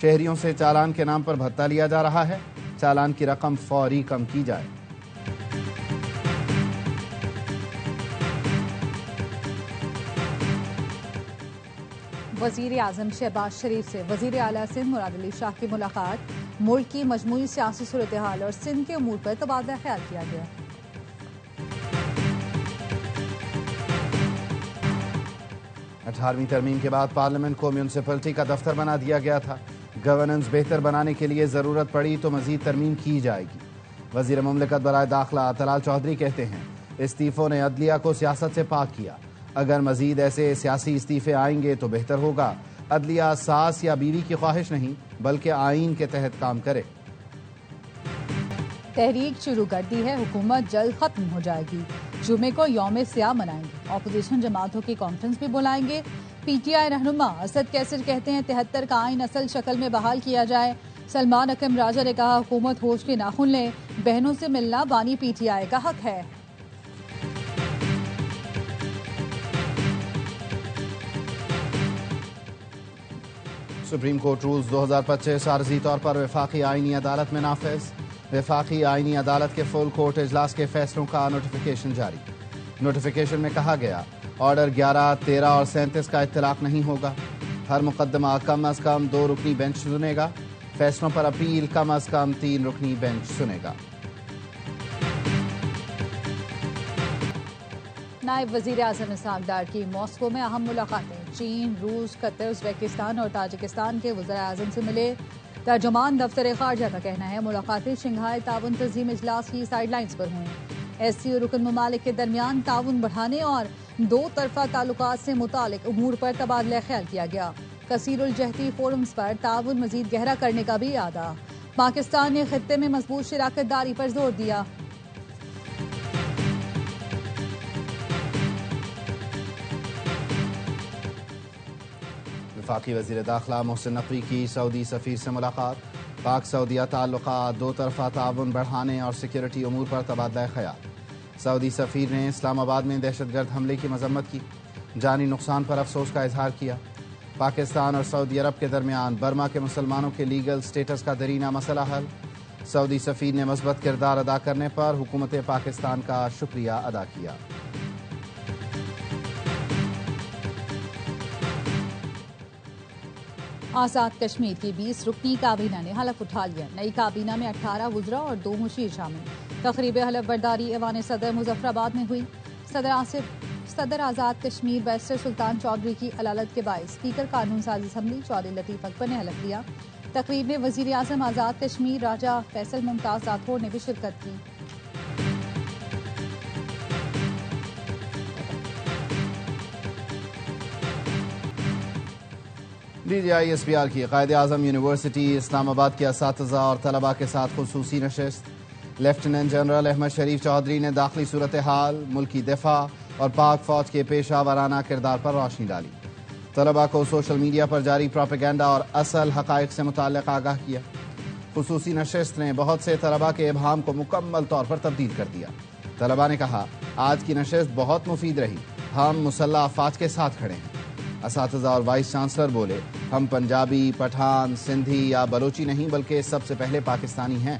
شہریوں سے چالان کے نام پر بھتہ لیا جا رہا ہے، چالان کی رقم فوری کم کی جائے۔ وزیر اعظم شہباز شریف سے وزیر اعلیٰ سندھ مراد علی شاہ کی ملاقات، ملک کی مجموعی سیاسی صورتحال اور سندھ کے امور پر تبادلہ خیال کیا گیا۔ 18ویں ترمیم کے بعد پارلیمنٹ کو میونسپلٹی کا دفتر بنا دیا گیا تھا۔ گورننس بہتر بنانے کے لیے ضرورت پڑی تو مزید ترمیم کی جائے گی۔ وزیر مملکت برائے داخلہ طلال چودھری کہتے ہیں استعفوں نے عدلیہ کو سیاست سے پاک کیا، اگر مزید ایسے سیاسی استعفے آئیں گے تو بہتر ہوگا۔ عدلیہ ساس یا بیوی کی خواہش نہیں بلکہ آئین کے تحت کام کرے۔ تحریک شروع کر دی ہے، حکومت جلد ختم ہو جائے گی، جمعے کو یوم سیاہ منائیں گے، اپوزیشن جماعتوں کی کانفرنس بھی بلائیں گے۔ پی ٹی آئی رہنما اسد کیسر کہتے ہیں 73 کا آئین اصل شکل میں بحال کیا جائے۔ سلمان اکرم راجہ نے کہا حکومت ہوش کے ناخن لے، بہنوں سے ملنا بانی پی ٹی آئی کا حق ہے۔ سپریم کورٹ رولز 2025 عارضی طور پر وفاقی آئینی عدالت میں نافذ۔ وفاقی آئینی عدالت کے فل کورٹ اجلاس کے فیصلوں کا نوٹیفیکیشن جاری۔ نوٹیفیکیشن میں کہا گیا آرڈر 11، 13 اور 37 کا اطلاق نہیں ہوگا۔ ہر مقدمہ کم از کم 2 رکنی بینچ سنے گا، فیصلوں پر اپیل کم از کم 3 رکنی بینچ سنے گا۔ نائب وزیر اعظم اسحاق ڈار کی ماسکو میں اہم ملاقاتیں، چین، روس، قطر، ازبکستان اور تاجکستان کے وزراء اعظم سے ملے۔ ترجمان دفتر خارجہ کا کہنا ہے ملاقاتیں شنگھائی تعاون تنظیم اجلاس کی سائیڈ لائنز پر ہوئیں۔ ایس سی او رکن ممالک کے درمیان تعاون بڑھانے اور 2 طرفہ تعلقات سے متعلق امور پر تبادلہ خیال کیا گیا۔ کثیر الجہتی فورمز پر تعاون مزید گہرا کرنے کا بھی اعادہ۔ پاکستان نے خطے میں مضبوط شراکت داری پر زور دیا۔ وفاقی وزیر داخلہ محسن نقوی کی سعودی سفیر سے ملاقات، پاک سعودیہ تعلقات، 2 طرفہ تعاون بڑھانے اور سیکیورٹی امور پر تبادلہ خیال۔ سعودی سفیر نے اسلام آباد میں دہشت گرد حملے کی مذمت کی، جانی نقصان پر افسوس کا اظہار کیا۔ پاکستان اور سعودی عرب کے درمیان برما کے مسلمانوں کے لیگل سٹیٹس کا درینہ مسئلہ حل۔ سعودی سفیر نے مثبت کردار ادا کرنے پر حکومت پاکستان کا شکریہ ادا کیا۔ آزاد کشمیر کی 20 رکنی کابینہ نے حلف اٹھا لیا۔ نئی کابینہ میں 18 وزراء اور 2 مشیر شامل۔ تقریب حلف برداری ایوان صدر مظفر آباد میں ہوئی۔ صدر آزاد کشمیر بیرسٹر سلطان چودھری کی علالت کے باعث اسپیکر قانون ساز اسمبلی چودھری لطیف اکبر نے حلف لیا۔ تقریب میں وزیر اعظم آزاد کشمیر راجہ فیصل ممتاز راتھوڑ نے بھی شرکت کی۔ DGISPR کی قائد اعظم یونیورسٹی اسلام آباد کے اساتذہ اور طلباء کے ساتھ خصوصی نشست۔ لیفٹیننٹ جنرل احمد شریف چودھری نے داخلی صورتحال، ملکی دفاع اور پاک فوج کے پیشہ ورانہ کردار پر روشنی ڈالی۔ طلباء کو سوشل میڈیا پر جاری پروپیگنڈا اور اصل حقائق سے متعلق آگاہ کیا۔ خصوصی نشست نے بہت سے طلباء کے ابہام کو مکمل طور پر تبدیل کر دیا۔ طلباء نے کہا آج کی نشست بہت مفید رہی، ہم مسلح افواج کے ساتھ کھڑے ہیں۔ اساتذہ اور وائس چانسلر بولے ہم پنجابی، پٹھان، سندھی یا بلوچی نہیں بلکہ سب سے پہلے پاکستانی ہیں۔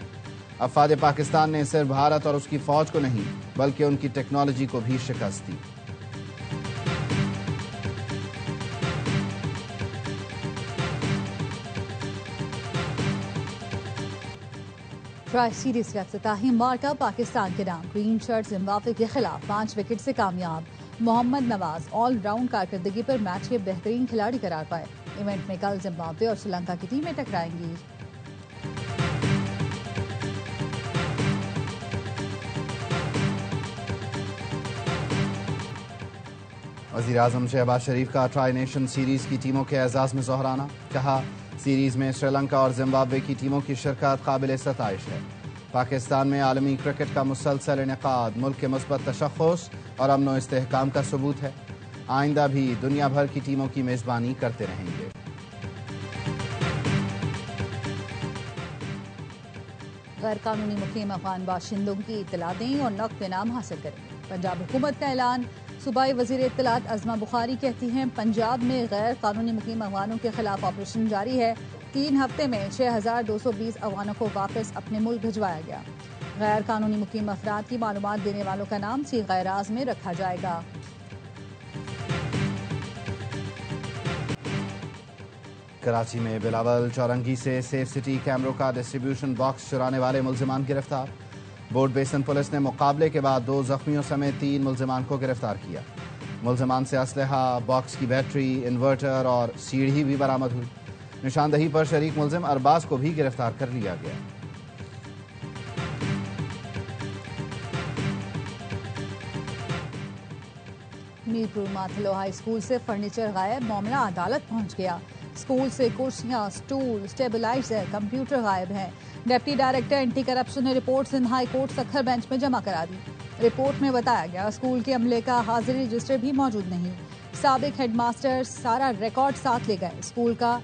افواج پاکستان نے صرف بھارت اور اس کی فوج کو نہیں بلکہ ان کی ٹیکنالوجی کو بھی شکست دی۔ ٹرائی سیریز کا افتتاحی مارکا پاکستان کے نام، گرین شرٹ زمبابوے کے خلاف 5 وکٹ سے کامیاب۔ محمد نواز آل راؤنڈ کارکردگی پر میچ کے بہترین کھلاڑی قرار پائے۔ ایونٹ میں کل زمبابوے اور سری لنکا کی ٹیمیں ٹکرائیں گی۔ وزیر اعظم شہباز شریف کا ٹرائی نیشن سیریز کی ٹیموں کے اعزاز میں ظہرانہ، کہا سیریز میں سری لنکا اور زمبابوے کی ٹیموں کی شرکت قابل ستائش ہے۔ پاکستان میں عالمی کرکٹ کا مسلسل انعقاد ملک کے مثبت تشخص اور امن و استحکام کا ثبوت ہے۔ آئندہ بھی دنیا بھر کی ٹیموں کی میزبانی کرتے رہیں گے۔ غیر قانونی مقیم افغان باشندوں کی اطلاع دیں اور نقد انعام حاصل کریں۔ پنجاب حکومت کا اعلان۔ صوبائی وزیر اطلاعات عظمہ بخاری کہتی ہیں پنجاب میں غیر قانونی مقیم افغانوں کے خلاف آپریشن جاری ہے۔ 3 ہفتے میں 6,220 افغانوں کو واپس اپنے ملک بھجوایا گیا۔ غیر قانونی مقیم افراد کی معلومات دینے والوں کا نام صیغہ راز میں رکھا جائے گا۔ کراچی میں بلاول چورنگی سے سیف سٹی کیمروں کا ڈسٹریبیوشن باکس چرانے والے ملزمان گرفتار۔ بورڈ بیسن پولیس نے مقابلے کے بعد 2 زخمیوں سمیت 3 ملزمان کو گرفتار کیا۔ ملزمان سے اسلحہ، باکس کی بیٹری، انورٹر اور سیڑھی بھی برآمد ہوئی۔ نشاندہی پر شریک ملزم ارباز کو بھی گرفتار کر لیا گیا۔ میرپور ماتھلو ہائی اسکول سے فرنیچر غائب، معاملہ عدالت پہنچ گیا۔ اسکول سے کرسیاں، سٹول، سٹیبلائزر، کمپیوٹر غائب ہیں۔ ڈپٹی ڈائریکٹر اینٹی کرپشن نے report Sindh high court Sukkur bench میں جمع کرا دی۔ رپورٹ میں بتایا گیا اسکول کے عملے کا حاضری رجسٹر بھی موجود نہیں۔ سابق ہیڈ ماسٹر سارا ریکارڈ ساتھ لے گئے، اسکول کا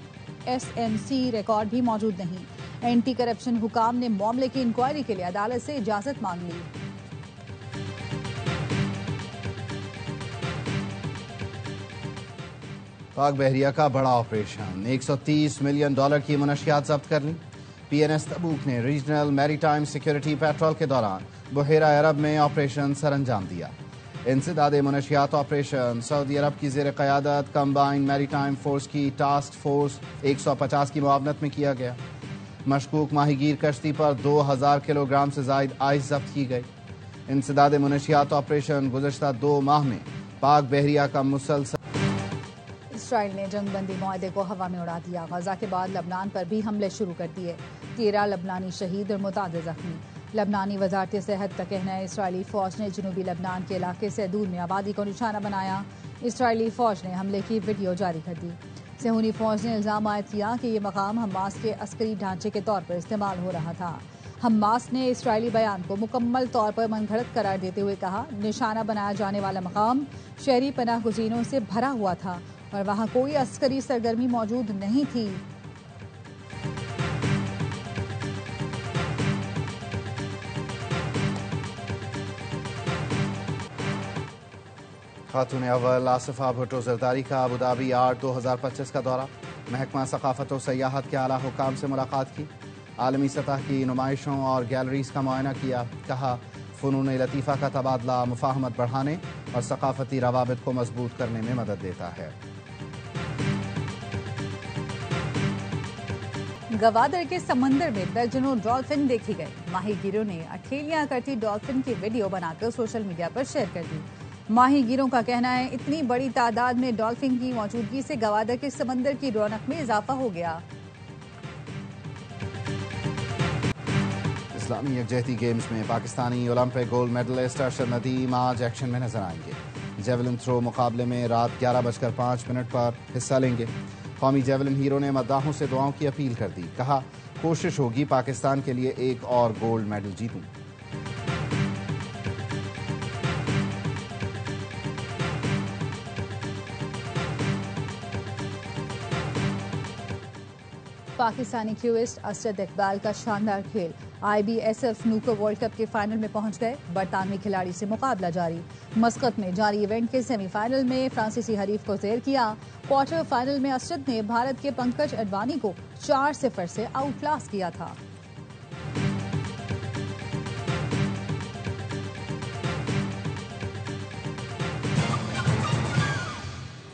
SNC ریکارڈ بھی موجود نہیں۔ اینٹی کرپشن حکام نے معاملے کی انکوائری کے لیے عدالت سے اجازت مانگ لی۔ پاک بحریہ کا بڑا آپریشن، $130 ملین کی منشیات ضبط کر لی۔ PNS تبوک نے ریجنل میری ٹائم سیکیورٹی پیٹرول کے دوران بحیرہ عرب میں آپریشن سر انجام دیا۔ انسداد منشیات آپریشن سعودی عرب کی زیر قیادت کمبائنڈ میری ٹائم فورس کی ٹاسک فورس 150 کی معاونت میں کیا گیا۔ مشکوک ماہی گیر کشتی پر 2000 کلو گرام سے زائد آئس ضبط کی گئی۔ انسداد منشیات آپریشن گزشتہ 2 ماہ میں پاک بحریہ کا مسلسل۔ اسرائیل نے جنگ بندی معاہدے کو ہوا میں اڑا دیا، غزہ کے بعد لبنان پر بھی حملے شروع کر دیے، 13 لبنانی شہید اور متعدد زخمی۔ لبنانی وزارت صحت کا کہنا ہے اسرائیلی فوج نے جنوبی لبنان کے علاقے سے دور میں آبادی کو نشانہ بنایا۔ اسرائیلی فوج نے حملے کی ویڈیو جاری کر دی۔ صہیونی فوج نے الزام عائد کیا کہ یہ مقام حماس کے عسکری ڈھانچے کے طور پر استعمال ہو رہا تھا۔ حماس نے اسرائیلی بیان کو مکمل طور پر من گھڑت قرار دیتے ہوئے کہا، نشانہ بنایا جانے والا مقام شہری پناہ گزینوں سے بھرا ہوا تھا اور وہاں کوئی عسکری سرگرمی موجود نہیں تھی۔ خاتون اول آصفہ بھٹو زرداری کا ابوظہبی آرٹ 2025 کا دورہ، محکمہ ثقافت و سیاحت کے اعلیٰ حکام سے ملاقات کی، عالمی سطح کی نمائشوں اور گیلریز کا معائنہ کیا، کہا فنون لطیفہ کا تبادلہ مفاہمت بڑھانے اور ثقافتی روابط کو مضبوط کرنے میں مدد دیتا ہے۔ گوادر کے سمندر میں درجنوں ڈالفن دیکھی گئی، ماہی گیروں نے اٹھیلیاں کرتی ڈالفن کی ویڈیو بنا کر سوشل میڈیا پر شیئر کر دی۔ ماہی گیروں کا کہنا ہے اتنی بڑی تعداد میں ڈالفن کی موجودگی سے گوادر کے سمندر کی رونق میں اضافہ ہو گیا۔ اسلامی یکجہتی گیمز میں Pakistani Olympic gold medalist Arshad Nadeem آج ایکشن میں نظر آئیں گے۔ جیولن تھرو مقابلے میں رات 11:05 پر حصہ لیں گے۔ قومی جیولن ہیرو نے مداحوں سے دعاؤں کی اپیل کر دی، کہا کوشش ہوگی پاکستان کے لیے ایک اور گولڈ میڈل جیتوں۔ پاکستانی کیوسٹ اسد اقبال کا شاندار کھیل، IBSF سنوکر ورلڈ کپ کے فائنل میں پہنچ گئے، برطانوی کھلاڑی سے مقابلہ جاری۔ مسقط میں جاری ایونٹ کے سیمی فائنل میں فرانسیسی حریف کو زیر کیا۔ کوارٹر فائنل میں اسد نے بھارت کے پنکج اڈوانی کو 4-0 سے آؤٹ کلاس کیا تھا۔